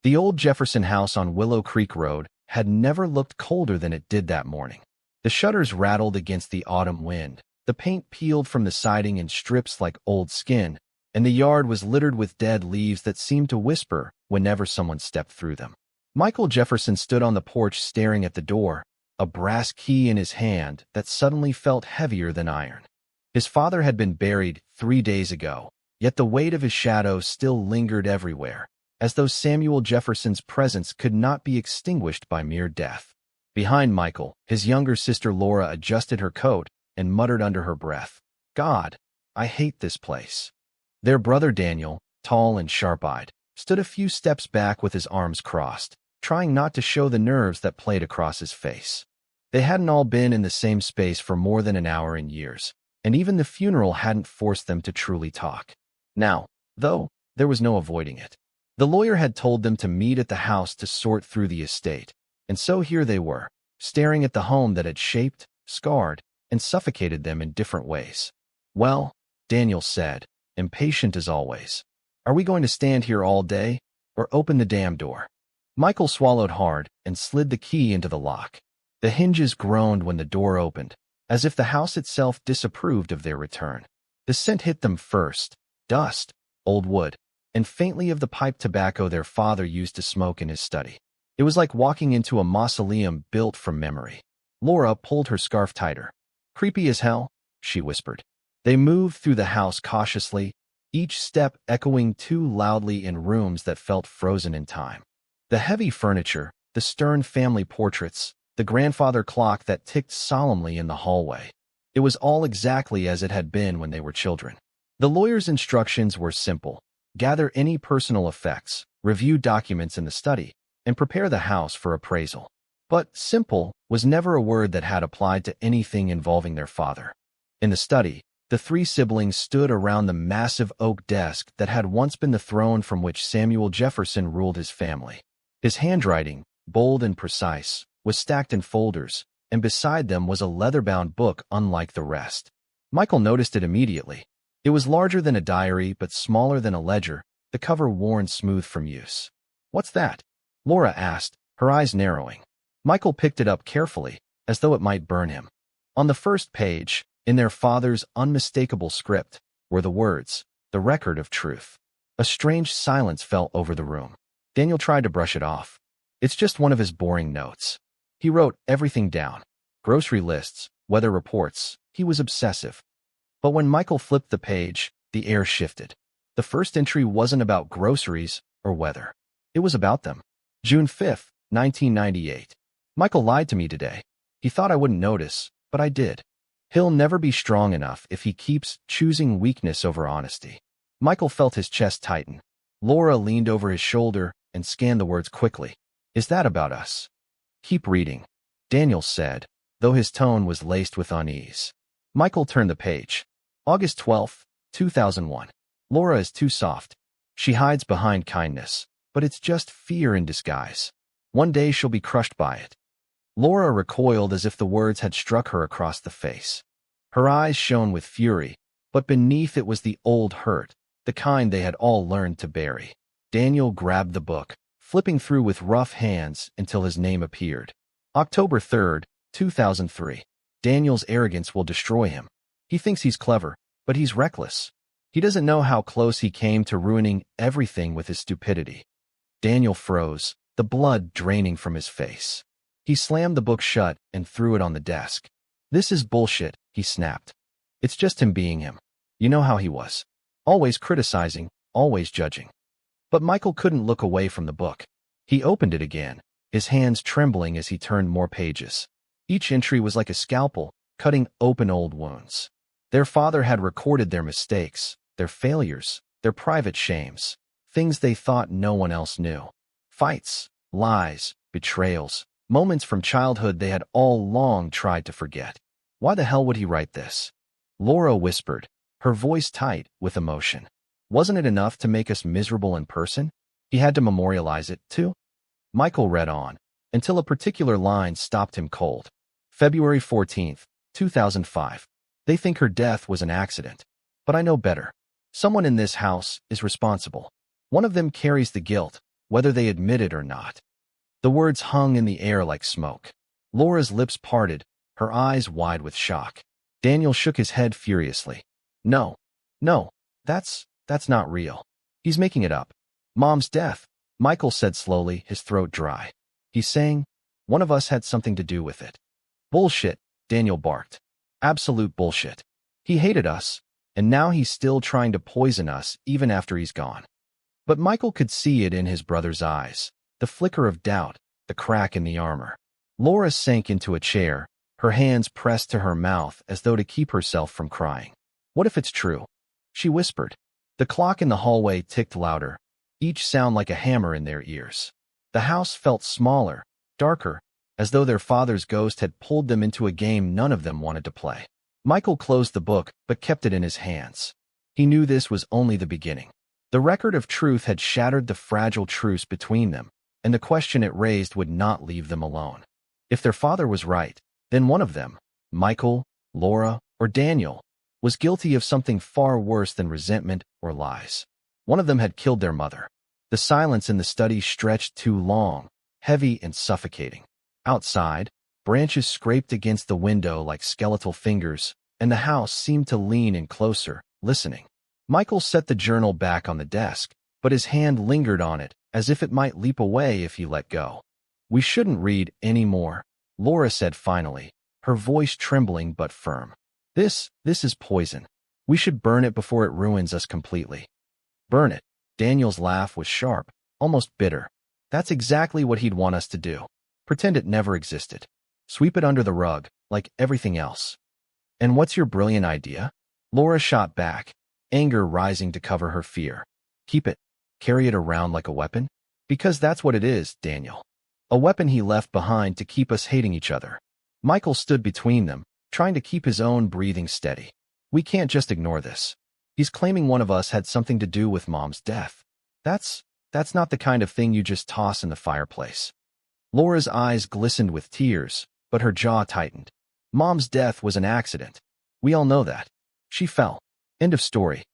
The old Jefferson house on Willow Creek Road had never looked colder than it did that morning. The shutters rattled against the autumn wind, the paint peeled from the siding in strips like old skin, and the yard was littered with dead leaves that seemed to whisper whenever someone stepped through them. Michael Jefferson stood on the porch staring at the door, a brass key in his hand that suddenly felt heavier than iron. His father had been buried 3 days ago, yet the weight of his shadow still lingered everywhere, as though Samuel Jefferson's presence could not be extinguished by mere death. Behind Michael, his younger sister Laura adjusted her coat and muttered under her breath, "God, I hate this place." Their brother Daniel, tall and sharp-eyed, stood a few steps back with his arms crossed, trying not to show the nerves that played across his face. They hadn't all been in the same space for more than an hour in years, and even the funeral hadn't forced them to truly talk. Now, though, there was no avoiding it. The lawyer had told them to meet at the house to sort through the estate, and so here they were, staring at the home that had shaped, scarred, and suffocated them in different ways. "Well," Daniel said, impatient as always, "are we going to stand here all day, or open the damn door?" Michael swallowed hard and slid the key into the lock. The hinges groaned when the door opened, as if the house itself disapproved of their return. The scent hit them first: dust, old wood, and faintly of the pipe tobacco their father used to smoke in his study. It was like walking into a mausoleum built from memory. Laura pulled her scarf tighter. "Creepy as hell," she whispered. They moved through the house cautiously, each step echoing too loudly in rooms that felt frozen in time. The heavy furniture, the stern family portraits, the grandfather clock that ticked solemnly in the hallway. It was all exactly as it had been when they were children. The lawyer's instructions were simple: gather any personal effects, review documents in the study, and prepare the house for appraisal. But simple was never a word that had applied to anything involving their father. In the study, the three siblings stood around the massive oak desk that had once been the throne from which Samuel Jefferson ruled his family. His handwriting, bold and precise, was stacked in folders, and beside them was a leather-bound book unlike the rest. Michael noticed it immediately. It was larger than a diary but smaller than a ledger, the cover worn smooth from use. "What's that?" Laura asked, her eyes narrowing. Michael picked it up carefully, as though it might burn him. On the first page, in their father's unmistakable script, were the words, "The Record of Truth." A strange silence fell over the room. Daniel tried to brush it off. It's just one of his boring notes. He wrote everything down. Grocery lists, weather reports. He was obsessive. But when Michael flipped the page, the air shifted. The first entry wasn't about groceries or weather. It was about them. June 5th, 1998. "Michael lied to me today. He thought I wouldn't notice, but I did. He'll never be strong enough if he keeps choosing weakness over honesty." Michael felt his chest tighten. Laura leaned over his shoulder and scanned the words quickly. "Is that about us?" "Keep reading," Daniel said, though his tone was laced with unease. Michael turned the page. August 12th, 2001. "Laura is too soft. She hides behind kindness, but it's just fear in disguise. One day she'll be crushed by it." Laura recoiled as if the words had struck her across the face. Her eyes shone with fury, but beneath it was the old hurt, the kind they had all learned to bury. Daniel grabbed the book, flipping through with rough hands until his name appeared. October 3rd, 2003. "Daniel's arrogance will destroy him. He thinks he's clever, but he's reckless. He doesn't know how close he came to ruining everything with his stupidity." Daniel froze, the blood draining from his face. He slammed the book shut and threw it on the desk. "This is bullshit," he snapped. "It's just him being him. You know how he was. Always criticizing, always judging." But Michael couldn't look away from the book. He opened it again, his hands trembling as he turned more pages. Each entry was like a scalpel, cutting open old wounds. Their father had recorded their mistakes, their failures, their private shames, things they thought no one else knew. Fights, lies, betrayals, moments from childhood they had all long tried to forget. Why the hell would he write this? Laura whispered, her voice tight with emotion. Wasn't it enough to make us miserable in person? He had to memorialize it, too? Michael read on, until a particular line stopped him cold. February 14th, 2005. They think her death was an accident. But I know better. Someone in this house is responsible. One of them carries the guilt, whether they admit it or not. The words hung in the air like smoke. Laura's lips parted, her eyes wide with shock. Daniel shook his head furiously. No, no, that's not real. He's making it up. Mom's death, Michael said slowly, his throat dry. He's saying, one of us had something to do with it. Bullshit, Daniel barked. Absolute bullshit. He hated us, and now he's still trying to poison us even after he's gone. But Michael could see it in his brother's eyes, the flicker of doubt, the crack in the armor. Laura sank into a chair, her hands pressed to her mouth as though to keep herself from crying. What if it's true? She whispered. The clock in the hallway ticked louder, each sound like a hammer in their ears. The house felt smaller, darker, as though their father's ghost had pulled them into a game none of them wanted to play. Michael closed the book but kept it in his hands. He knew this was only the beginning. The record of truth had shattered the fragile truce between them, and the question it raised would not leave them alone. If their father was right, then one of them, Michael, Laura, or Daniel, was guilty of something far worse than resentment or lies. One of them had killed their mother. The silence in the study stretched too long, heavy and suffocating. Outside, branches scraped against the window like skeletal fingers, and the house seemed to lean in closer, listening. Michael set the journal back on the desk, but his hand lingered on it, as if it might leap away if he let go. We shouldn't read any more, Laura said finally, her voice trembling but firm. This is poison. We should burn it before it ruins us completely. Burn it. Daniel's laugh was sharp, almost bitter. That's exactly what he'd want us to do. Pretend it never existed. Sweep it under the rug, like everything else. And what's your brilliant idea? Laura shot back, anger rising to cover her fear. Keep it. Carry it around like a weapon? Because that's what it is, Daniel. A weapon he left behind to keep us hating each other. Michael stood between them, trying to keep his own breathing steady. We can't just ignore this. He's claiming one of us had something to do with Mom's death. That's not the kind of thing you just toss in the fireplace. Laura's eyes glistened with tears, but her jaw tightened. Mom's death was an accident. We all know that. She fell. End of story.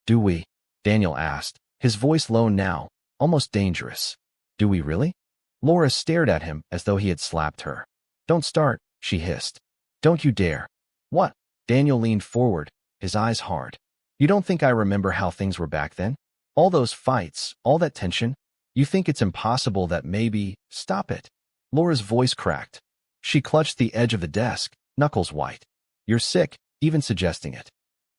Do we? Daniel asked, his voice low now, almost dangerous. Do we really? Laura stared at him as though he had slapped her. Don't start, she hissed. Don't you dare. What? Daniel leaned forward, his eyes hard. You don't think I remember how things were back then? All those fights, all that tension? You think it's impossible that maybe… Stop it. Laura's voice cracked. She clutched the edge of the desk, knuckles white. You're sick, even suggesting it.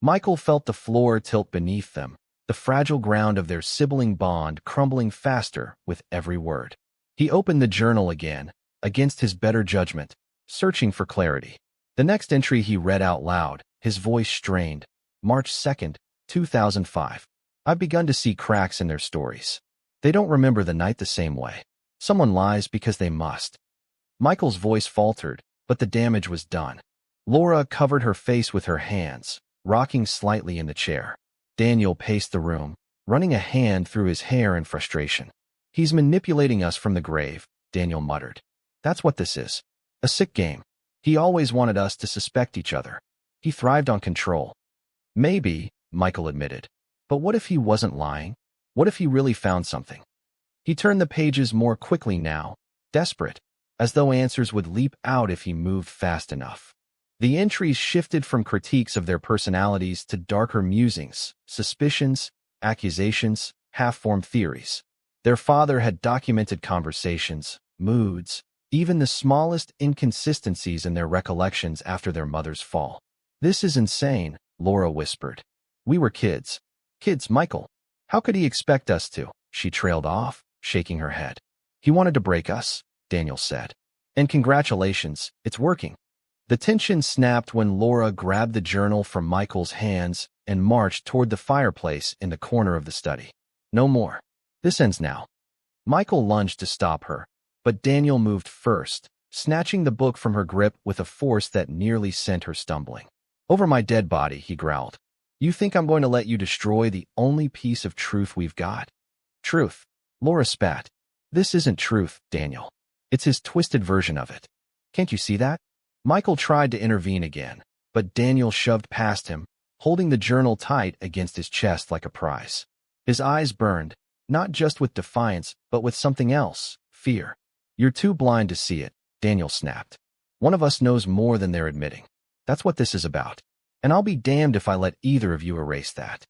Michael felt the floor tilt beneath them, the fragile ground of their sibling bond crumbling faster with every word. He opened the journal again, against his better judgment, searching for clarity. The next entry he read out loud, his voice strained. March 2nd, 2005. I've begun to see cracks in their stories. They don't remember the night the same way. Someone lies because they must. Michael's voice faltered, but the damage was done. Laura covered her face with her hands, rocking slightly in the chair. Daniel paced the room, running a hand through his hair in frustration. He's manipulating us from the grave, Daniel muttered. That's what this is. A sick game. He always wanted us to suspect each other. He thrived on control. Maybe, Michael admitted. But what if he wasn't lying? What if he really found something? He turned the pages more quickly now, desperate, as though answers would leap out if he moved fast enough. The entries shifted from critiques of their personalities to darker musings, suspicions, accusations, half-formed theories. Their father had documented conversations, moods, even the smallest inconsistencies in their recollections after their mother's fall. This is insane, Laura whispered. We were kids. Kids, Michael. How could he expect us to? She trailed off, shaking her head. He wanted to break us, Daniel said. And congratulations, it's working. The tension snapped when Laura grabbed the journal from Michael's hands and marched toward the fireplace in the corner of the study. No more. This ends now. Michael lunged to stop her, but Daniel moved first, snatching the book from her grip with a force that nearly sent her stumbling. Over my dead body, he growled. You think I'm going to let you destroy the only piece of truth we've got? Truth. Laura spat. This isn't truth, Daniel. It's his twisted version of it. Can't you see that? Michael tried to intervene again, but Daniel shoved past him, holding the journal tight against his chest like a prize. His eyes burned. not just with defiance, but with something else, fear. You're too blind to see it, Daniel snapped. One of us knows more than they're admitting. That's what this is about. And I'll be damned if I let either of you erase that.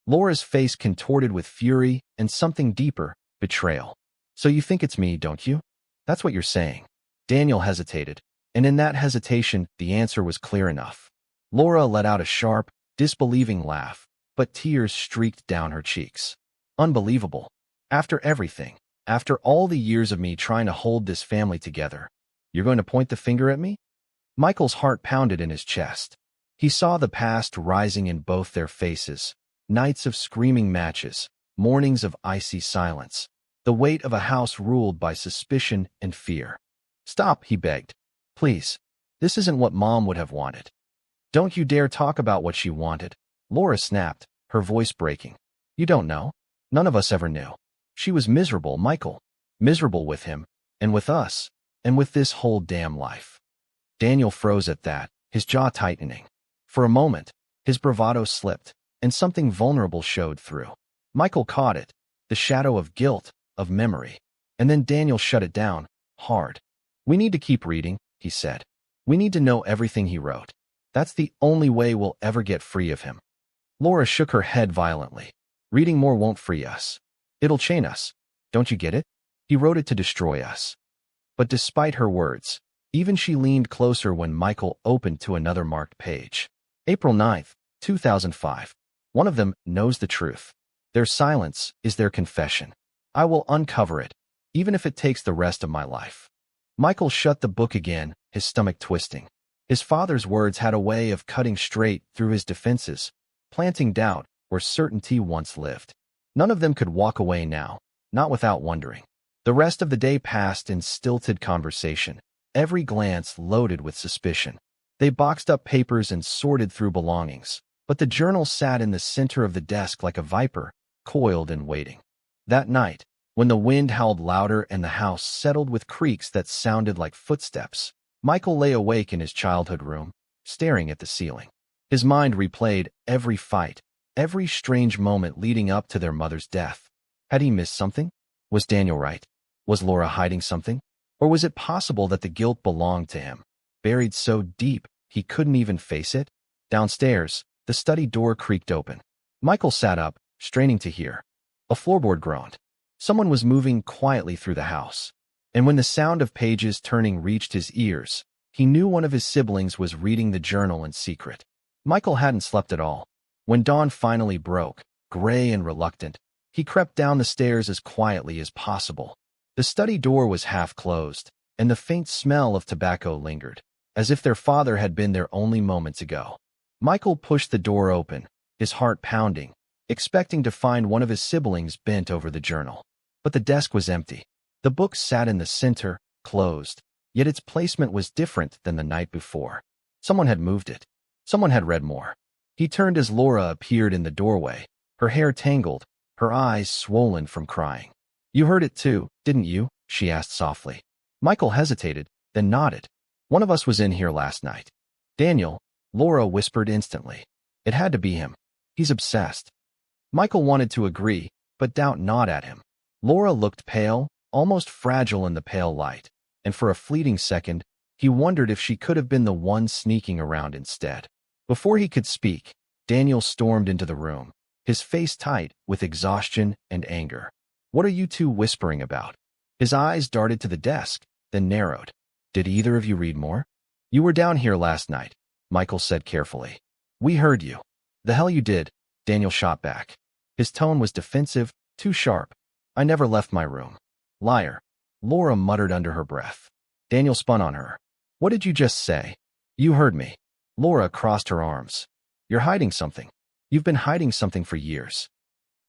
Laura's face contorted with fury and something deeper, betrayal. So you think it's me, don't you? That's what you're saying. Daniel hesitated, and in that hesitation, the answer was clear enough. Laura let out a sharp, disbelieving laugh, but tears streaked down her cheeks. Unbelievable. After everything, after all the years of me trying to hold this family together, you're going to point the finger at me? Michael's heart pounded in his chest. He saw the past rising in both their faces, nights of screaming matches, mornings of icy silence, the weight of a house ruled by suspicion and fear. Stop, he begged. Please, this isn't what Mom would have wanted. Don't you dare talk about what she wanted. Laura snapped, her voice breaking. You don't know. None of us ever knew. She was miserable, Michael. Miserable with him, and with us, and with this whole damn life. Daniel froze at that, his jaw tightening. For a moment, his bravado slipped, and something vulnerable showed through. Michael caught it, the shadow of guilt, of memory. And then Daniel shut it down, hard. We need to keep reading, he said. We need to know everything he wrote. That's the only way we'll ever get free of him. Laura shook her head violently. Reading more won't free us. It'll chain us. Don't you get it? He wrote it to destroy us. But despite her words, even she leaned closer when Michael opened to another marked page. April 9th, 2005. One of them knows the truth. Their silence is their confession. I will uncover it, even if it takes the rest of my life. Michael shut the book again, his stomach twisting. His father's words had a way of cutting straight through his defenses, planting doubt where certainty once lived. None of them could walk away now, not without wondering. The rest of the day passed in stilted conversation, every glance loaded with suspicion. They boxed up papers and sorted through belongings, but the journal sat in the center of the desk like a viper, coiled and waiting. That night, when the wind howled louder and the house settled with creaks that sounded like footsteps, Michael lay awake in his childhood room, staring at the ceiling. His mind replayed every fight, every strange moment leading up to their mother's death. Had he missed something? Was Daniel right? Was Laura hiding something? Or was it possible that the guilt belonged to him, buried so deep he couldn't even face it? Downstairs, the study door creaked open. Michael sat up, straining to hear. A floorboard groaned. Someone was moving quietly through the house. And when the sound of pages turning reached his ears, he knew one of his siblings was reading the journal in secret. Michael hadn't slept at all. When dawn finally broke, gray and reluctant, he crept down the stairs as quietly as possible. The study door was half closed, and the faint smell of tobacco lingered, as if their father had been there only moments ago. Michael pushed the door open, his heart pounding, expecting to find one of his siblings bent over the journal. But the desk was empty. The book sat in the center, closed, yet its placement was different than the night before. Someone had moved it. Someone had read more. He turned as Laura appeared in the doorway, her hair tangled, her eyes swollen from crying. You heard it too, didn't you? She asked softly. Michael hesitated, then nodded. One of us was in here last night. Daniel, Laura whispered instantly. It had to be him. He's obsessed. Michael wanted to agree, but doubt gnawed at him. Laura looked pale, almost fragile in the pale light, and for a fleeting second, he wondered if she could have been the one sneaking around instead. Before he could speak, Daniel stormed into the room, his face tight with exhaustion and anger. What are you two whispering about? His eyes darted to the desk, then narrowed. Did either of you read more? You were down here last night, Michael said carefully. We heard you. The hell you did, Daniel shot back. His tone was defensive, too sharp. I never left my room. Liar, Laura muttered under her breath. Daniel spun on her. What did you just say? You heard me. Laura crossed her arms. You're hiding something. You've been hiding something for years.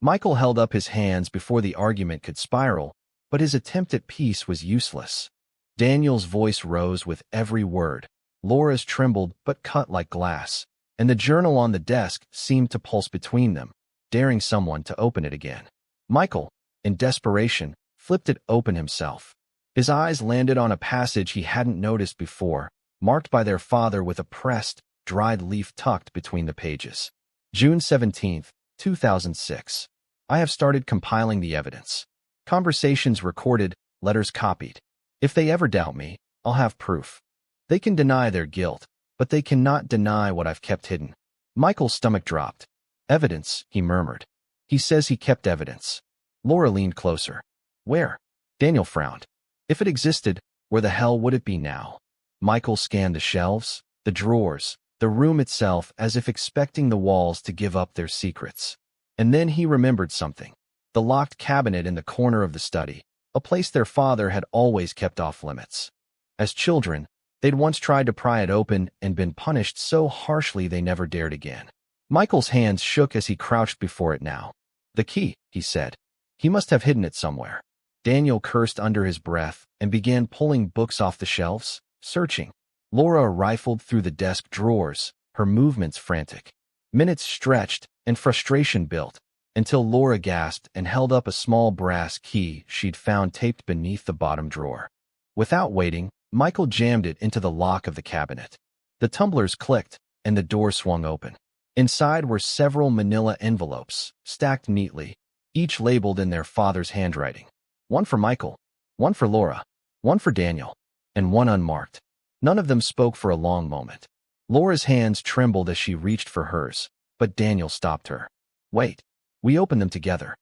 Michael held up his hands before the argument could spiral, but his attempt at peace was useless. Daniel's voice rose with every word. Laura's trembled but cut like glass, and the journal on the desk seemed to pulse between them, daring someone to open it again. Michael, in desperation, flipped it open himself. His eyes landed on a passage he hadn't noticed before, marked by their father with a pressed, dried leaf tucked between the pages. June 17, 2006. I have started compiling the evidence. Conversations recorded, letters copied. If they ever doubt me, I'll have proof. They can deny their guilt, but they cannot deny what I've kept hidden. Michael's stomach dropped. Evidence, he murmured. He says he kept evidence. Laura leaned closer. Where? Daniel frowned. If it existed, where the hell would it be now? Michael scanned the shelves, the drawers, the room itself, as if expecting the walls to give up their secrets. And then he remembered something. The locked cabinet in the corner of the study, a place their father had always kept off limits. As children, they'd once tried to pry it open and been punished so harshly they never dared again. Michael's hands shook as he crouched before it now. The key, he said. He must have hidden it somewhere. Daniel cursed under his breath and began pulling books off the shelves, searching. Laura rifled through the desk drawers, her movements frantic. Minutes stretched, and frustration built, until Laura gasped and held up a small brass key she'd found taped beneath the bottom drawer. Without waiting, Michael jammed it into the lock of the cabinet. The tumblers clicked, and the door swung open. Inside were several manila envelopes, stacked neatly, each labeled in their father's handwriting. One for Michael, one for Laura, one for Daniel, and one unmarked. None of them spoke for a long moment. Laura's hands trembled as she reached for hers, but Daniel stopped her. Wait. We opened them together.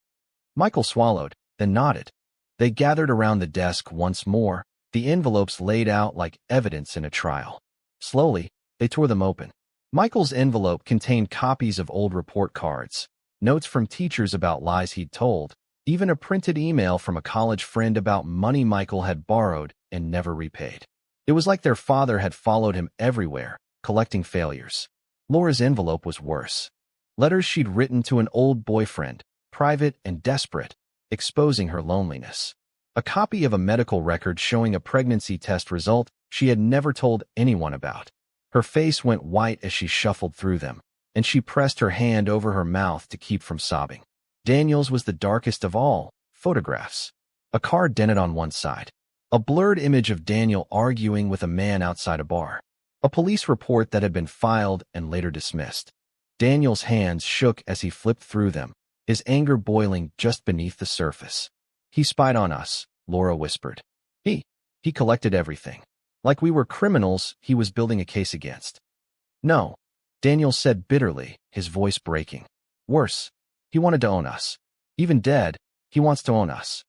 Michael swallowed, then nodded. They gathered around the desk once more, the envelopes laid out like evidence in a trial. Slowly, they tore them open. Michael's envelope contained copies of old report cards, notes from teachers about lies he'd told, even a printed email from a college friend about money Michael had borrowed and never repaid. It was like their father had followed him everywhere, collecting failures. Laura's envelope was worse. Letters she'd written to an old boyfriend, private and desperate, exposing her loneliness. A copy of a medical record showing a pregnancy test result she had never told anyone about. Her face went white as she shuffled through them, and she pressed her hand over her mouth to keep from sobbing. Daniel's was the darkest of all, photographs. A card dented on one side. A blurred image of Daniel arguing with a man outside a bar. A police report that had been filed and later dismissed. Daniel's hands shook as he flipped through them, his anger boiling just beneath the surface. He spied on us, Laura whispered. He collected everything. Like we were criminals he was building a case against. No, Daniel said bitterly, his voice breaking. Worse, he wanted to own us. Even dead, he wants to own us.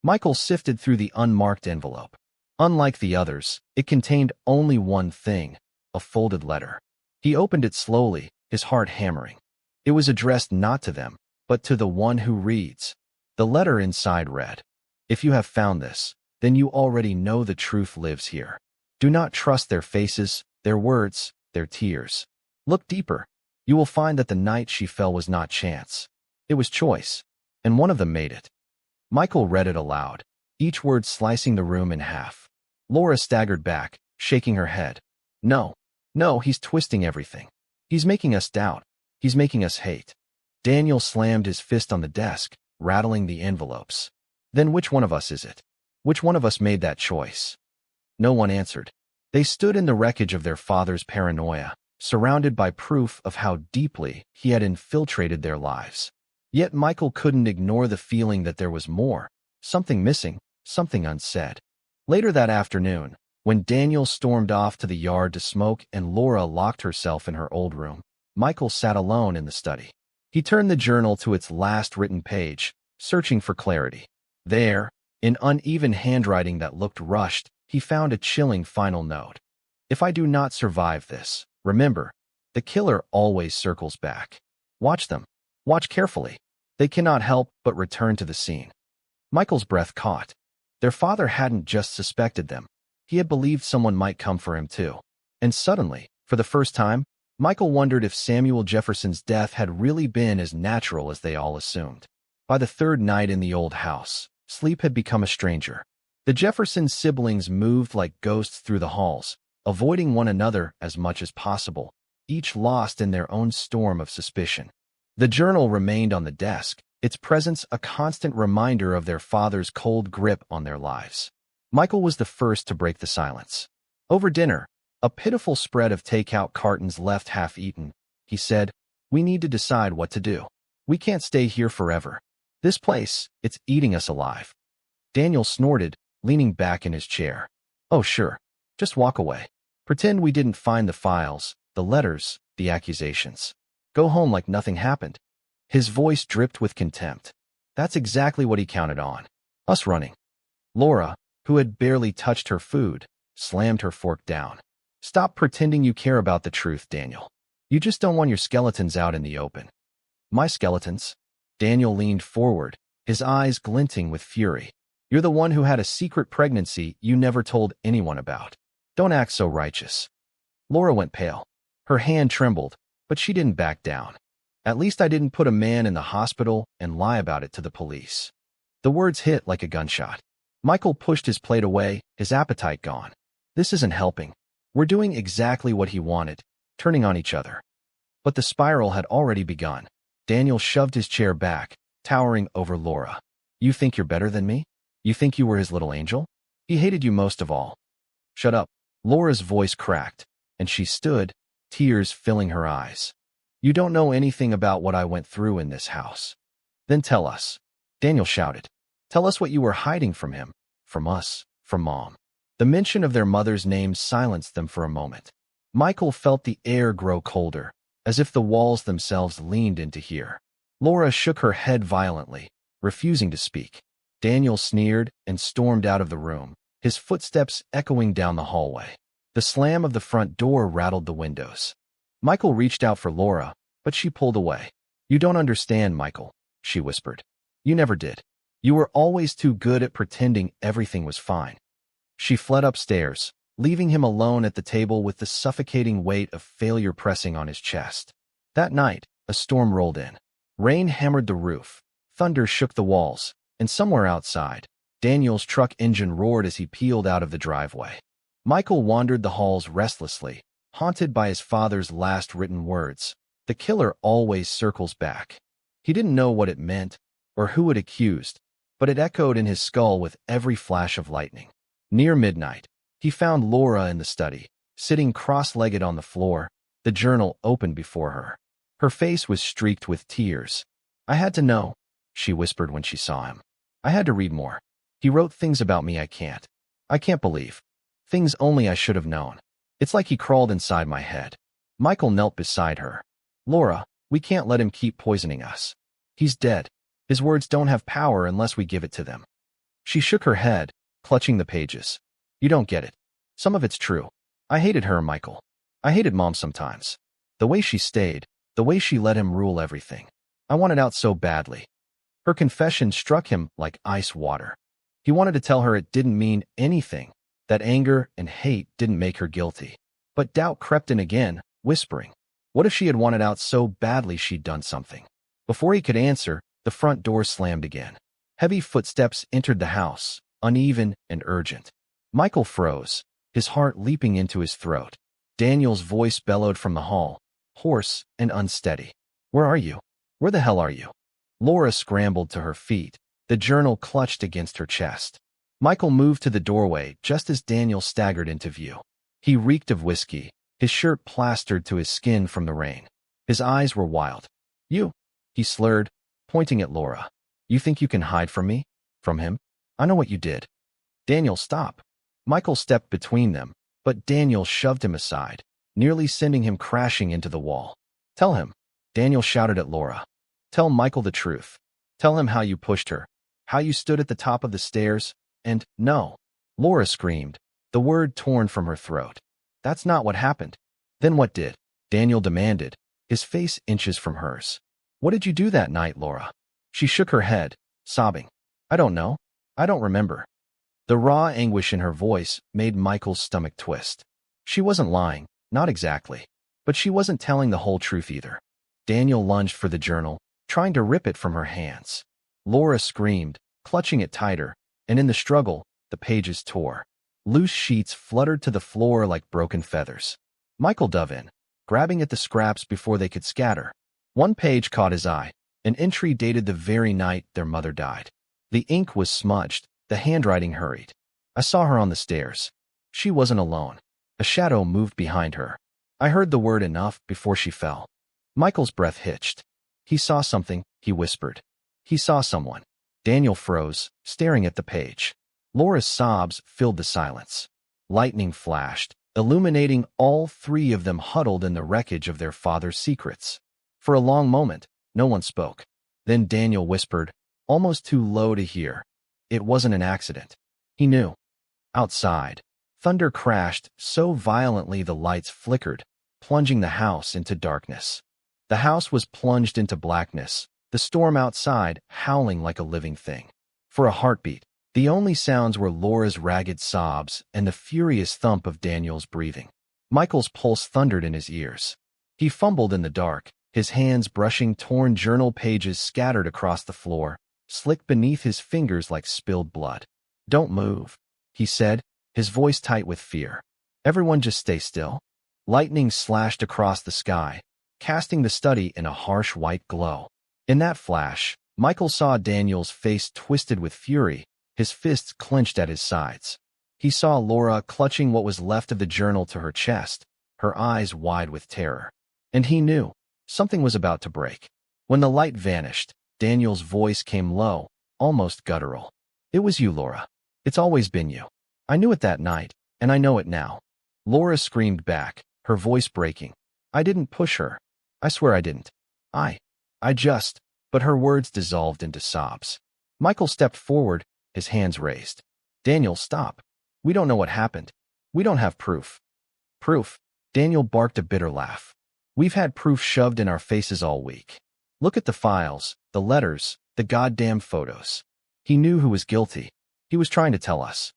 Michael sifted through the unmarked envelope. Unlike the others, it contained only one thing, a folded letter. He opened it slowly, his heart hammering. It was addressed not to them, but to the one who reads. The letter inside read, If you have found this, then you already know the truth lives here. Do not trust their faces, their words, their tears. Look deeper. You will find that the night she fell was not chance. It was choice, and one of them made it. Michael read it aloud, each word slicing the room in half. Laura staggered back, shaking her head. No, he's twisting everything. He's making us doubt. He's making us hate. Daniel slammed his fist on the desk, rattling the envelopes. Then which one of us is it? Which one of us made that choice? No one answered. They stood in the wreckage of their father's paranoia, surrounded by proof of how deeply he had infiltrated their lives. Yet Michael couldn't ignore the feeling that there was more, something missing, something unsaid. Later that afternoon, when Daniel stormed off to the yard to smoke and Laura locked herself in her old room, Michael sat alone in the study. He turned the journal to its last written page, searching for clarity. There, in uneven handwriting that looked rushed, he found a chilling final note. If I do not survive this, remember, the killer always circles back. Watch them. Watch carefully. They cannot help but return to the scene. Michael's breath caught. Their father hadn't just suspected them. He had believed someone might come for him too. And suddenly, for the first time, Michael wondered if Samuel Jefferson's death had really been as natural as they all assumed. By the third night in the old house, sleep had become a stranger. The Jefferson siblings moved like ghosts through the halls, avoiding one another as much as possible, each lost in their own storm of suspicion. The journal remained on the desk, its presence a constant reminder of their father's cold grip on their lives. Michael was the first to break the silence. Over dinner, a pitiful spread of takeout cartons left half-eaten, he said, We need to decide what to do. We can't stay here forever. This place, it's eating us alive. Daniel snorted, leaning back in his chair. Oh, sure. Just walk away. Pretend we didn't find the files, the letters, the accusations. Go home like nothing happened. His voice dripped with contempt. That's exactly what he counted on. Us running. Laura, who had barely touched her food, slammed her fork down. Stop pretending you care about the truth, Daniel. You just don't want your skeletons out in the open. My skeletons? Daniel leaned forward, his eyes glinting with fury. You're the one who had a secret pregnancy you never told anyone about. Don't act so righteous. Laura went pale. Her hand trembled, but she didn't back down. At least I didn't put a man in the hospital and lie about it to the police. The words hit like a gunshot. Michael pushed his plate away, his appetite gone. This isn't helping. We're doing exactly what he wanted, turning on each other. But the spiral had already begun. Daniel shoved his chair back, towering over Laura. You think you're better than me? You think you were his little angel? He hated you most of all. Shut up. Laura's voice cracked, and she stood, tears filling her eyes. You don't know anything about what I went through in this house. Then tell us. Daniel shouted. Tell us what you were hiding from him, from us, from Mom. The mention of their mother's name silenced them for a moment. Michael felt the air grow colder, as if the walls themselves leaned into here. Laura shook her head violently, refusing to speak. Daniel sneered and stormed out of the room, his footsteps echoing down the hallway. The slam of the front door rattled the windows. Michael reached out for Laura, but she pulled away. You don't understand, Michael, she whispered. You never did. You were always too good at pretending everything was fine. She fled upstairs, leaving him alone at the table with the suffocating weight of failure pressing on his chest. That night, a storm rolled in. Rain hammered the roof, thunder shook the walls, and somewhere outside, Daniel's truck engine roared as he peeled out of the driveway. Michael wandered the halls restlessly, haunted by his father's last written words. The killer always circles back. He didn't know what it meant, or who it accused, but it echoed in his skull with every flash of lightning. Near midnight, he found Laura in the study, sitting cross-legged on the floor, the journal open before her. Her face was streaked with tears. I had to know, she whispered when she saw him. I had to read more. He wrote things about me I can't believe. Things only I should have known. It's like he crawled inside my head. Michael knelt beside her. Laura, we can't let him keep poisoning us. He's dead. His words don't have power unless we give it to them. She shook her head, clutching the pages. You don't get it. Some of it's true. I hated her, Michael. I hated Mom sometimes. The way she stayed, the way she let him rule everything. I wanted out so badly. Her confession struck him like ice water. He wanted to tell her it didn't mean anything, that anger and hate didn't make her guilty. But doubt crept in again, whispering, what if she had wanted out so badly she'd done something? Before he could answer, the front door slammed again. Heavy footsteps entered the house, uneven and urgent. Michael froze, his heart leaping into his throat. Daniel's voice bellowed from the hall, hoarse and unsteady. Where are you? Where the hell are you? Laura scrambled to her feet, the journal clutched against her chest. Michael moved to the doorway just as Daniel staggered into view. He reeked of whiskey, his shirt plastered to his skin from the rain. His eyes were wild. You, he slurred, pointing at Laura. You think you can hide from me? From him? I know what you did. Daniel, stop. Michael stepped between them, but Daniel shoved him aside, nearly sending him crashing into the wall. Tell him. Daniel shouted at Laura. Tell Michael the truth. Tell him how you pushed her, how you stood at the top of the stairs, and no. Laura screamed, the word torn from her throat. That's not what happened. Then what did? Daniel demanded, his face inches from hers. What did you do that night, Laura? She shook her head, sobbing. I don't know. I don't remember. The raw anguish in her voice made Michael's stomach twist. She wasn't lying, not exactly, but she wasn't telling the whole truth either. Daniel lunged for the journal, trying to rip it from her hands. Laura screamed, clutching it tighter, and in the struggle, the pages tore. Loose sheets fluttered to the floor like broken feathers. Michael dove in, grabbing at the scraps before they could scatter. One page caught his eye, an entry dated the very night their mother died. The ink was smudged, the handwriting hurried. I saw her on the stairs. She wasn't alone. A shadow moved behind her. I heard the word enough before she fell. Michael's breath hitched. He saw something, he whispered. He saw someone. Daniel froze, staring at the page. Laura's sobs filled the silence. Lightning flashed, illuminating all three of them huddled in the wreckage of their father's secrets. For a long moment, no one spoke. Then Daniel whispered, almost too low to hear. It wasn't an accident. He knew. Outside, thunder crashed so violently the lights flickered, plunging the house into darkness. The house was plunged into blackness, the storm outside howling like a living thing. For a heartbeat, the only sounds were Laura's ragged sobs and the furious thump of Daniel's breathing. Michael's pulse thundered in his ears. He fumbled in the dark, his hands brushing torn journal pages scattered across the floor, slick beneath his fingers like spilled blood. "Don't move," he said, his voice tight with fear. "Everyone just stay still." Lightning slashed across the sky, casting the study in a harsh white glow. In that flash, Michael saw Daniel's face twisted with fury, his fists clenched at his sides. He saw Laura clutching what was left of the journal to her chest, her eyes wide with terror. And he knew something was about to break. When the light vanished, Daniel's voice came low, almost guttural. "It was you, Laura. It's always been you. I knew it that night, and I know it now." Laura screamed back, her voice breaking. "I didn't push her. I swear I didn't. I just—" But her words dissolved into sobs. Michael stepped forward, his hands raised. "Daniel, stop. We don't know what happened. We don't have proof." "Proof?" Daniel barked a bitter laugh. "We've had proof shoved in our faces all week. Look at the files, the letters, the goddamn photos." He knew who was guilty. He was trying to tell us.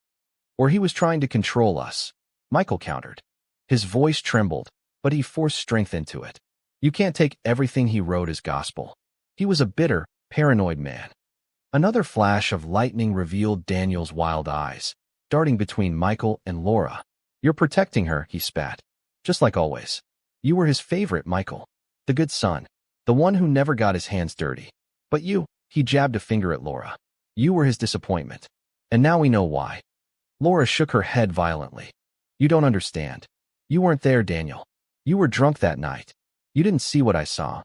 Or he was trying to control us, Michael countered. His voice trembled, but he forced strength into it. You can't take everything he wrote as gospel. He was a bitter, paranoid man. Another flash of lightning revealed Daniel's wild eyes, darting between Michael and Laura. "You're protecting her," he spat. "Just like always. You were his favorite, Michael. The good son. The one who never got his hands dirty. But you," he jabbed a finger at Laura. "You were his disappointment. And now we know why." Laura shook her head violently. "You don't understand. You weren't there, Daniel. You were drunk that night. You didn't see what I saw."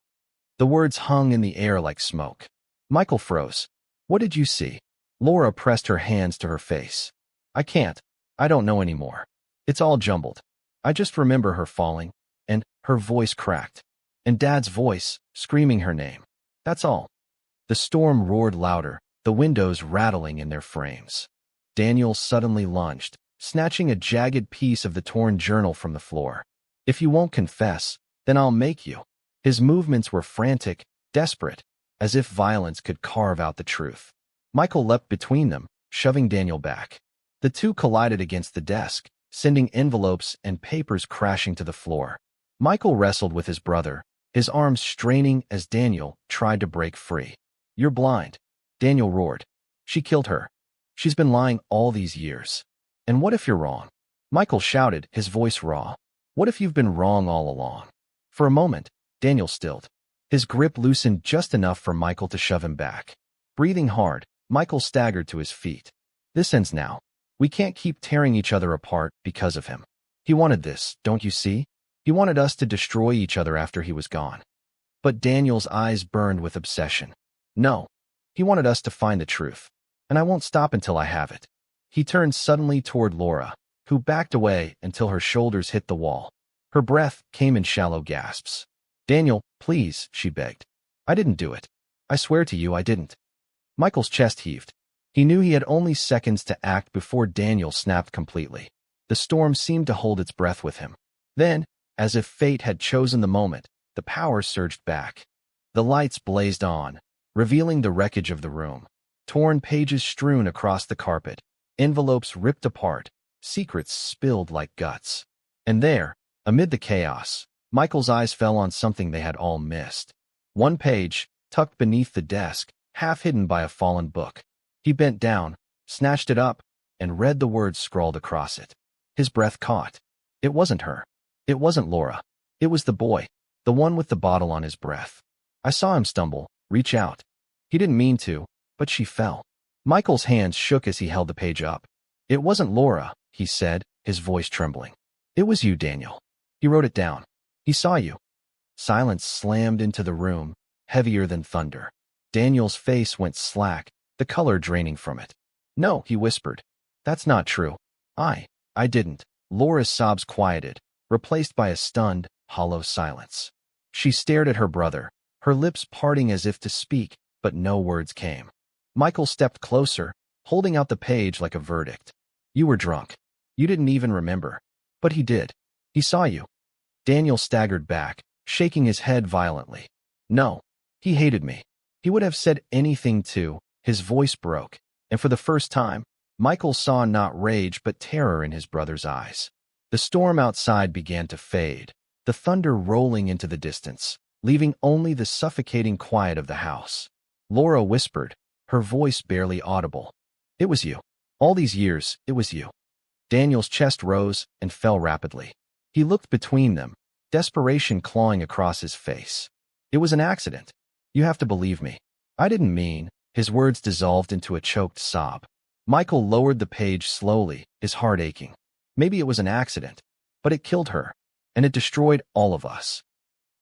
The words hung in the air like smoke. Michael froze. "What did you see?" Laura pressed her hands to her face. "I can't. I don't know anymore. It's all jumbled. I just remember her falling, and her voice cracked. And Dad's voice, screaming her name. That's all." The storm roared louder, the windows rattling in their frames. Daniel suddenly lunged, snatching a jagged piece of the torn journal from the floor. "If you won't confess, then I'll make you." His movements were frantic, desperate, as if violence could carve out the truth. Michael leapt between them, shoving Daniel back. The two collided against the desk, sending envelopes and papers crashing to the floor. Michael wrestled with his brother, his arms straining as Daniel tried to break free. "You're blind," Daniel roared. "She killed her. She's been lying all these years. And what if you're wrong?" Michael shouted, his voice raw. "What if you've been wrong all along?" For a moment, Daniel stilled. His grip loosened just enough for Michael to shove him back. Breathing hard, Michael staggered to his feet. "This ends now. We can't keep tearing each other apart because of him. He wanted this, don't you see? He wanted us to destroy each other after he was gone." But Daniel's eyes burned with obsession. "No. He wanted us to find the truth. And I won't stop until I have it." He turned suddenly toward Laura, who backed away until her shoulders hit the wall. Her breath came in shallow gasps. "Daniel, please," she begged. "I didn't do it. I swear to you I didn't." Michael's chest heaved. He knew he had only seconds to act before Daniel snapped completely. The storm seemed to hold its breath with him. Then, as if fate had chosen the moment, the power surged back. The lights blazed on, revealing the wreckage of the room. Torn pages strewn across the carpet, envelopes ripped apart, secrets spilled like guts. And there, amid the chaos, Michael's eyes fell on something they had all missed. One page, tucked beneath the desk, half hidden by a fallen book. He bent down, snatched it up, and read the words scrawled across it. His breath caught. It wasn't her. It wasn't Laura. It was the boy, the one with the bottle on his breath. I saw him stumble, reach out. He didn't mean to, but she fell. Michael's hands shook as he held the page up. "It wasn't Laura," he said, his voice trembling. "It was you, Daniel. He wrote it down. He saw you." Silence slammed into the room, heavier than thunder. Daniel's face went slack, the color draining from it. "No," he whispered. "That's not true. I didn't." Laura's sobs quieted, replaced by a stunned, hollow silence. She stared at her brother, her lips parting as if to speak, but no words came. Michael stepped closer, holding out the page like a verdict. "You were drunk. You didn't even remember. But he did. He saw you." Daniel staggered back, shaking his head violently. "No. He hated me. He would have said anything to." His voice broke, and for the first time, Michael saw not rage but terror in his brother's eyes. The storm outside began to fade, the thunder rolling into the distance, leaving only the suffocating quiet of the house. Laura whispered, her voice barely audible. "It was you. All these years, it was you." Daniel's chest rose and fell rapidly. He looked between them, desperation clawing across his face. "It was an accident. You have to believe me. I didn't mean." His words dissolved into a choked sob. Michael lowered the page slowly, his heart aching. Maybe it was an accident, but it killed her, and it destroyed all of us.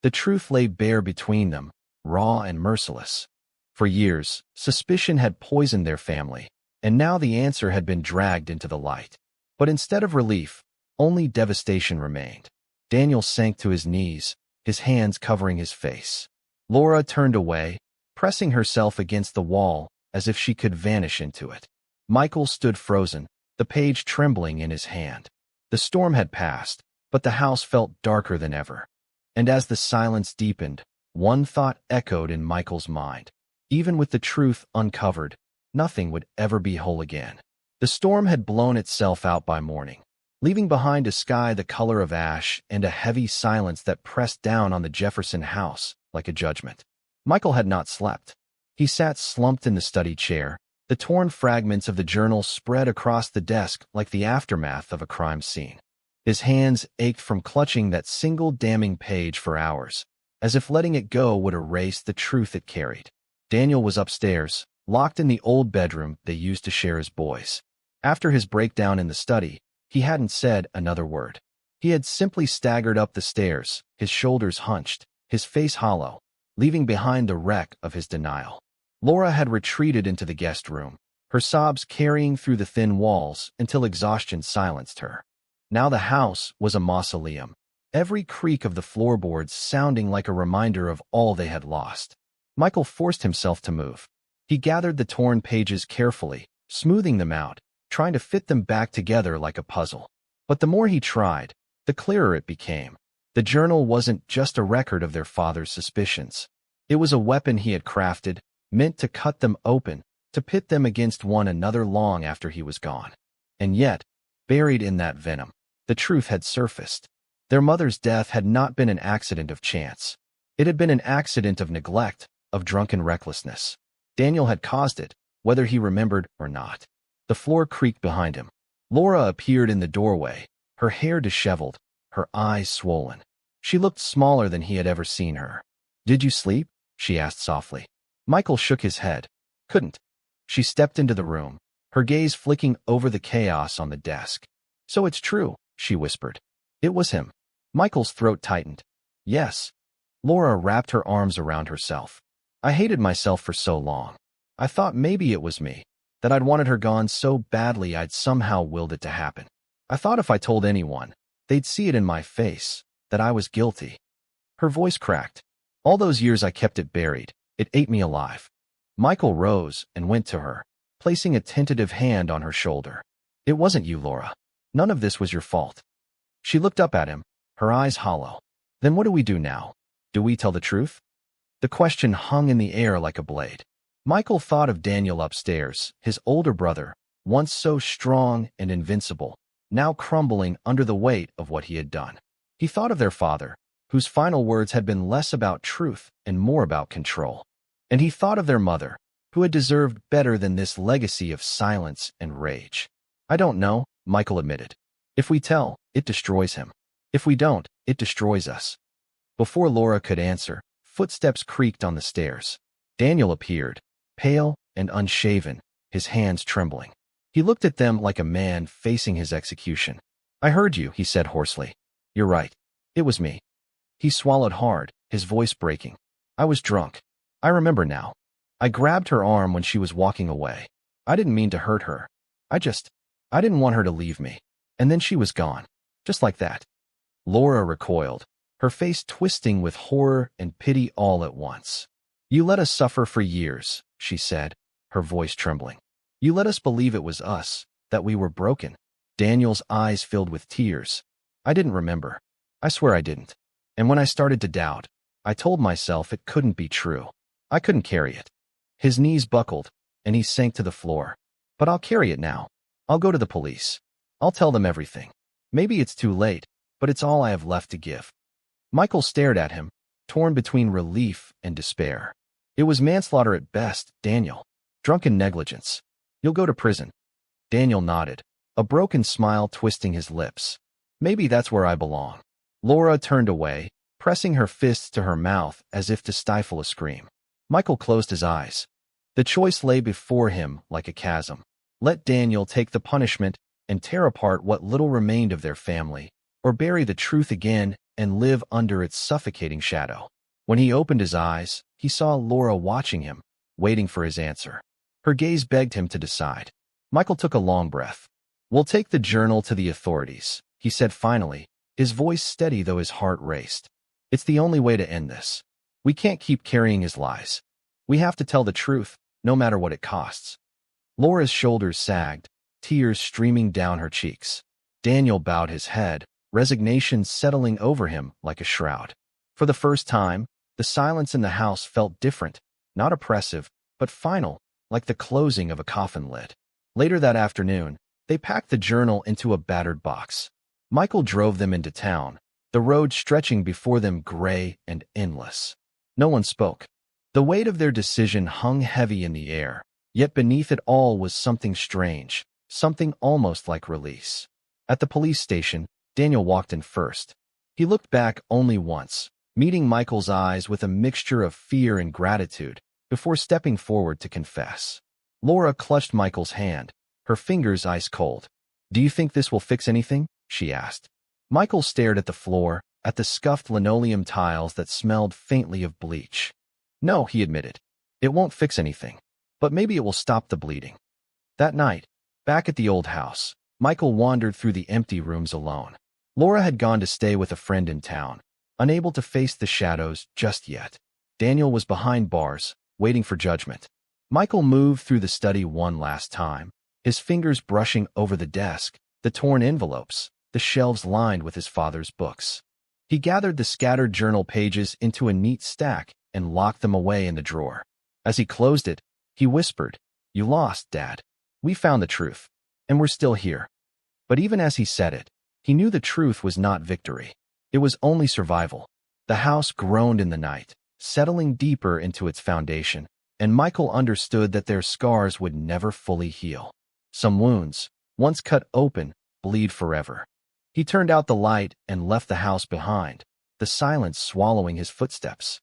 The truth lay bare between them, raw and merciless. For years, suspicion had poisoned their family, and now the answer had been dragged into the light. But instead of relief, only devastation remained. Daniel sank to his knees, his hands covering his face. Laura turned away, pressing herself against the wall as if she could vanish into it. Michael stood frozen, the page trembling in his hand. The storm had passed, but the house felt darker than ever. And as the silence deepened, one thought echoed in Michael's mind. Even with the truth uncovered, nothing would ever be whole again. The storm had blown itself out by morning, leaving behind a sky the color of ash and a heavy silence that pressed down on the Jefferson house like a judgment. Michael had not slept. He sat slumped in the study chair, the torn fragments of the journal spread across the desk like the aftermath of a crime scene. His hands ached from clutching that single damning page for hours, as if letting it go would erase the truth it carried. Daniel was upstairs, locked in the old bedroom they used to share as boys. After his breakdown in the study, he hadn't said another word. He had simply staggered up the stairs, his shoulders hunched, his face hollow, leaving behind the wreck of his denial. Laura had retreated into the guest room, her sobs carrying through the thin walls until exhaustion silenced her. Now the house was a mausoleum, every creak of the floorboards sounding like a reminder of all they had lost. Michael forced himself to move. He gathered the torn pages carefully, smoothing them out, trying to fit them back together like a puzzle. But the more he tried, the clearer it became. The journal wasn't just a record of their father's suspicions. It was a weapon he had crafted, meant to cut them open, to pit them against one another long after he was gone. And yet, buried in that venom, the truth had surfaced. Their mother's death had not been an accident of chance. It had been an accident of neglect, of drunken recklessness. Daniel had caused it, whether he remembered or not. The floor creaked behind him. Laura appeared in the doorway, her hair disheveled, her eyes swollen. She looked smaller than he had ever seen her. "Did you sleep?" she asked softly. Michael shook his head. "Couldn't." She stepped into the room, her gaze flicking over the chaos on the desk. "So it's true," she whispered. "It was him." Michael's throat tightened. "Yes." Laura wrapped her arms around herself. "I hated myself for so long. I thought maybe it was me, that I'd wanted her gone so badly I'd somehow willed it to happen. I thought if I told anyone, they'd see it in my face, that I was guilty." Her voice cracked. "All those years I kept it buried. It ate me alive." Michael rose and went to her, placing a tentative hand on her shoulder. "It wasn't you, Laura. None of this was your fault." She looked up at him, her eyes hollow. "Then what do we do now? Do we tell the truth?" The question hung in the air like a blade. Michael thought of Daniel upstairs, his older brother, once so strong and invincible, now crumbling under the weight of what he had done. He thought of their father, whose final words had been less about truth and more about control. And he thought of their mother, who had deserved better than this legacy of silence and rage. "I don't know," Michael admitted. "If we tell, it destroys him. If we don't, it destroys us." Before Laura could answer, footsteps creaked on the stairs. Daniel appeared, pale and unshaven, his hands trembling. He looked at them like a man facing his execution. "I heard you," he said hoarsely. "You're right. It was me." He swallowed hard, his voice breaking. "I was drunk. I remember now. I grabbed her arm when she was walking away. I didn't mean to hurt her. I didn't want her to leave me. And then she was gone. Just like that. Laura recoiled, her face twisting with horror and pity all at once. You let us suffer for years, she said, her voice trembling. You let us believe it was us, that we were broken. Daniel's eyes filled with tears. I didn't remember. I swear I didn't. And when I started to doubt, I told myself it couldn't be true. I couldn't carry it. His knees buckled, and he sank to the floor. But I'll carry it now. I'll go to the police. I'll tell them everything. Maybe it's too late, but it's all I have left to give. Michael stared at him, torn between relief and despair. It was manslaughter at best, Daniel. Drunken negligence. You'll go to prison. Daniel nodded, a broken smile twisting his lips. Maybe that's where I belong. Laura turned away, pressing her fists to her mouth as if to stifle a scream. Michael closed his eyes. The choice lay before him like a chasm. Let Daniel take the punishment and tear apart what little remained of their family, or bury the truth again and live under its suffocating shadow. When he opened his eyes, he saw Laura watching him, waiting for his answer. Her gaze begged him to decide. Michael took a long breath. We'll take the journal to the authorities, he said finally, his voice steady though his heart raced. It's the only way to end this. We can't keep carrying his lies. We have to tell the truth, no matter what it costs. Laura's shoulders sagged, tears streaming down her cheeks. Daniel bowed his head, resignation settling over him like a shroud. For the first time, the silence in the house felt different, not oppressive, but final, like the closing of a coffin lid. Later that afternoon, they packed the journal into a battered box. Michael drove them into town, the road stretching before them gray and endless. No one spoke. The weight of their decision hung heavy in the air, yet beneath it all was something strange, something almost like release. At the police station, Daniel walked in first. He looked back only once, meeting Michael's eyes with a mixture of fear and gratitude, before stepping forward to confess. Laura clutched Michael's hand, her fingers ice cold. Do you think this will fix anything? She asked. Michael stared at the floor, at the scuffed linoleum tiles that smelled faintly of bleach. No, he admitted. It won't fix anything, but maybe it will stop the bleeding. That night, back at the old house, Michael wandered through the empty rooms alone. Laura had gone to stay with a friend in town, unable to face the shadows just yet. Daniel was behind bars, waiting for judgment. Michael moved through the study one last time, his fingers brushing over the desk, the torn envelopes, the shelves lined with his father's books. He gathered the scattered journal pages into a neat stack and locked them away in the drawer. As he closed it, he whispered, "You lost, Dad. We found the truth, and we're still here." But even as he said it, he knew the truth was not victory. It was only survival. The house groaned in the night, settling deeper into its foundation, and Michael understood that their scars would never fully heal. Some wounds, once cut open, bleed forever. He turned out the light and left the house behind, the silence swallowing his footsteps.